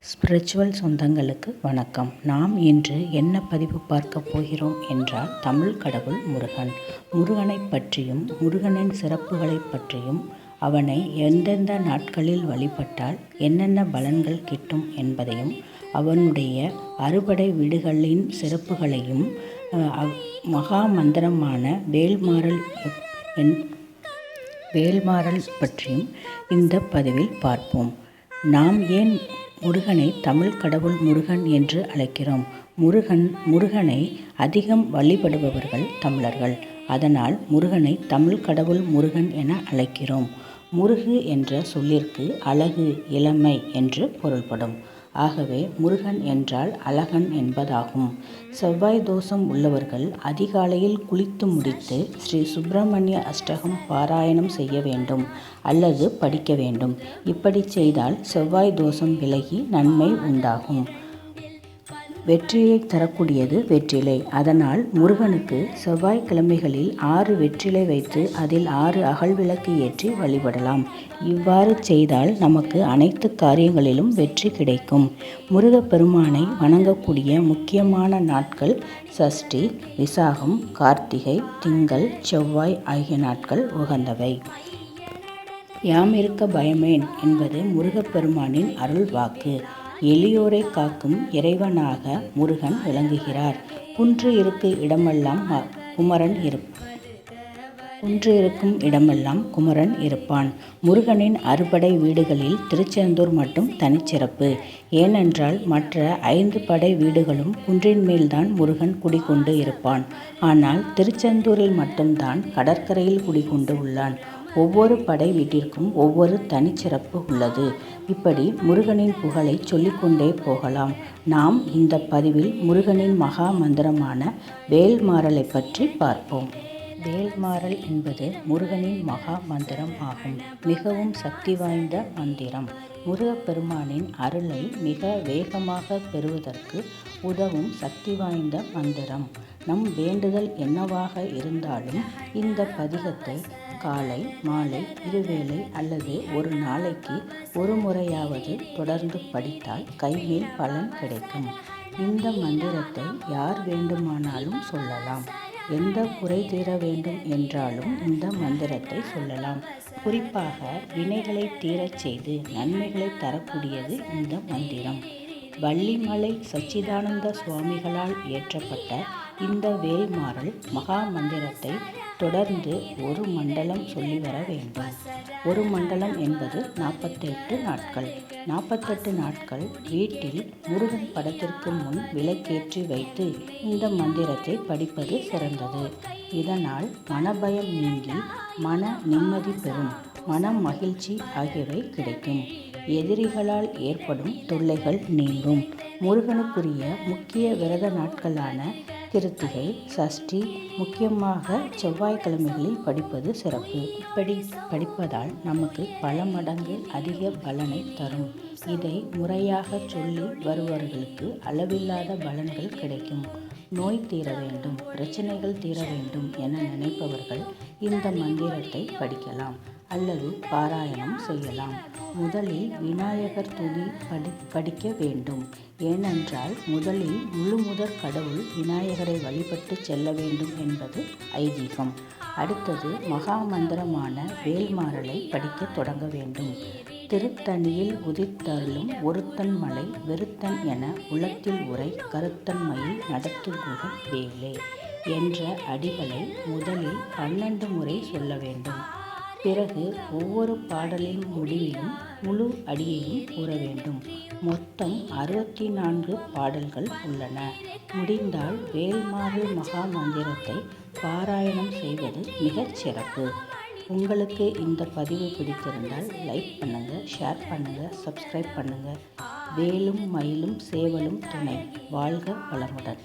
Spiritual சொந்தங்களுக்கு வணக்கம். நாம் இன்று என்ன பதிவு பார்க்க போகிறோம் என்றால், தமிழ் கடவுள் முருகன். முருகனை பற்றியும் முருகனின் சிறப்புகளை பற்றியும், அவனை எந்தெந்த நாட்களில் வழிபட்டால் என்னென்ன பலன்கள் கிட்டும் என்பதையும், அவனுடைய அறுபடை வீடுகளின் சிறப்புகளையும், மகா மந்திரமான வேல்மாறல் பற்றியும் இந்த பதிவில் பார்ப்போம். நாம் ஏன் முருகனை தமிழ் கடவுள் முருகன் என்று அழைக்கிறோம்? முருகனை அதிகம் வழிபடுபவர்கள் தமிழர்கள். அதனால் முருகனை தமிழ் கடவுள் முருகன் என அழைக்கிறோம். முருகு என்ற சொல்லிற்கு அழகு, இளமை என்று பொருள்படும். ஆகவே முருகன் என்றால் அழகன் என்பதாகும். செவ்வாய் தோஷம் உள்ளவர்கள் அதிகாலையில் குளித்து முடித்து ஸ்ரீ சுப்பிரமணிய அஷ்டகம் பாராயணம் செய்ய வேண்டும் அல்லது படிக்க வேண்டும். இப்படி செய்தால் செவ்வாய் தோஷம் விலகி நன்மை உண்டாகும். வெற்றியை தரக்கூடியது வெற்றிலை. அதனால் முருகனுக்கு செவ்வாய்க்கிழமைகளில் 6 வெற்றிலை வைத்து அதில் 6 அகல் விளக்கு ஏற்றி வழிபடலாம். இவ்வாறு செய்தால் நமக்கு அனைத்து காரியங்களிலும் வெற்றி கிடைக்கும். முருகப்பெருமானை வணங்கக்கூடிய முக்கியமான நாட்கள் சஷ்டி, விசாகம், கார்த்திகை, திங்கள், செவ்வாய் ஆகிய நாட்கள் உகந்தவை. யாமிருக்க பயமேன் என்பது முருகப்பெருமானின் அருள் வாக்கு. எளியோரை காக்கும் இறைவனாக முருகன் விளங்குகிறார். குன்று இருக்கும் இடமெல்லாம் குமரன் இருப்பான். முருகனின் அறுபடை வீடுகளில் திருச்செந்தூர் மட்டும் தனிச்சிறப்பு. ஏனென்றால் மற்ற 5 படை வீடுகளும் குன்றின் மேல்தான் முருகன் குடிகொண்டு இருப்பான். ஆனால் திருச்செந்தூரில் மட்டும்தான் கடற்கரையில் குடிகொண்டு உள்ளான். ஒவ்வொரு படை வீட்டிற்கும் ஒவ்வொரு தனிச்சிறப்பு உள்ளது. இப்படி முருகனின் புகழை சொல்லிக்கொண்டே போகலாம். நாம் இந்த பதிவில் முருகனின் மகா மந்திரமான வேல்மாறலை பற்றி பார்ப்போம். வேல்மாறல் என்பது முருகனின் மகா மந்திரம் ஆகும். மிகவும் சக்தி வாய்ந்த மந்திரம். முருகப்பெருமானின் அருளை மிக வேகமாக பெறுவதற்கு உதவும் சக்தி வாய்ந்த மந்திரம். நம் வேண்டுதல் என்னவாக இருந்தாலும் இந்த பதிகத்தை காலை மாலை இருவேளை அல்லது ஒரு நாளைக்கு ஒரு முறையாவது தொடர்ந்து படித்தால் கைமேல் பலன் கிடைக்கும். இந்த மந்திரத்தை யார் வேண்டுமானாலும் சொல்லலாம். எந்த குறை தீர வேண்டும் என்றாலும் இந்த மந்திரத்தை சொல்லலாம். குறிப்பாக வினைகளை தீரச் செய்து நன்மைகளை தரக்கூடியது இந்த மந்திரம். வள்ளிமலை சச்சிதானந்த சுவாமிகளால் இயற்றப்பட்ட இந்த வேல்மாறல் மகா மந்திரத்தை தொடர்ந்து ஒரு மண்டலம் சொல்லி வர வேண்டும். ஒரு மண்டலம் என்பது 48 நாட்கள். 48 நாட்கள் வீட்டில் முருகன் படத்திற்கு முன் விளக்கேற்றி வைத்து இந்த மந்திரத்தை படிப்பது சிறந்தது. இதனால் மனபயம் நீங்கி மன நிம்மதி பெறும், மன மகிழ்ச்சி ஆகியவை கிடைக்கும். எதிரிகளால் ஏற்படும் தொல்லைகள் நீங்கும். முருகனுக்குரிய முக்கிய விரத நாட்களான கிருத்திகை, சஷ்டி, முக்கியமாக செவ்வாய்க்கிழமைகளில் படிப்பது சிறப்பு. இப்படி படிப்பதால் நமக்கு பல மடங்கு அதிக பலனை தரும். இதை முறையாக சொல்லி வருபவர்களுக்கு அளவில்லாத பலன்கள் கிடைக்கும். நோய் தீர வேண்டும், பிரச்சனைகள் தீர வேண்டும் என நினைப்பவர்கள் இந்த மந்திரத்தை படிக்கலாம் அல்லது பாராயணம் செய்யலாம். முதலில் விநாயகர் துதி படிக்க வேண்டும். ஏனென்றால் முதலில் முழுமுதற் கடவுள் விநாயகரை வழிபட்டு செல்ல வேண்டும் என்பது ஐதீகம். அடுத்தது மகா மந்திரமான வேல்மாறலை படிக்க தொடங்க வேண்டும். திருத்தணியில் உதித்தருளும் ஒருத்தன் மலை வெறுத்தன் என உளத்தில் உரை கருத்தன் மயில் நடத்துகுகன் வேலே என்ற அடிகளை முதலில் 12 முறை சொல்ல வேண்டும். பிறகு ஒவ்வொரு பாடலின் முடிவிலும் முழு அடியையும் கூற வேண்டும். மொத்தம் 64 பாடல்கள் உள்ளன. முடிந்தால் வேல்மாறல் மகா மந்திரத்தை பாராயணம் செய்வது மிகச் சிறப்பு. உங்களுக்கு இந்த பதிவு பிடித்திருந்தால் லைக் பண்ணுங்க, ஷேர் பண்ணுங்க, சப்ஸ்கிரைப் பண்ணுங்க. வேலும் மயிலும் சேவலும் துணை. வாழ்க வளமுடன்.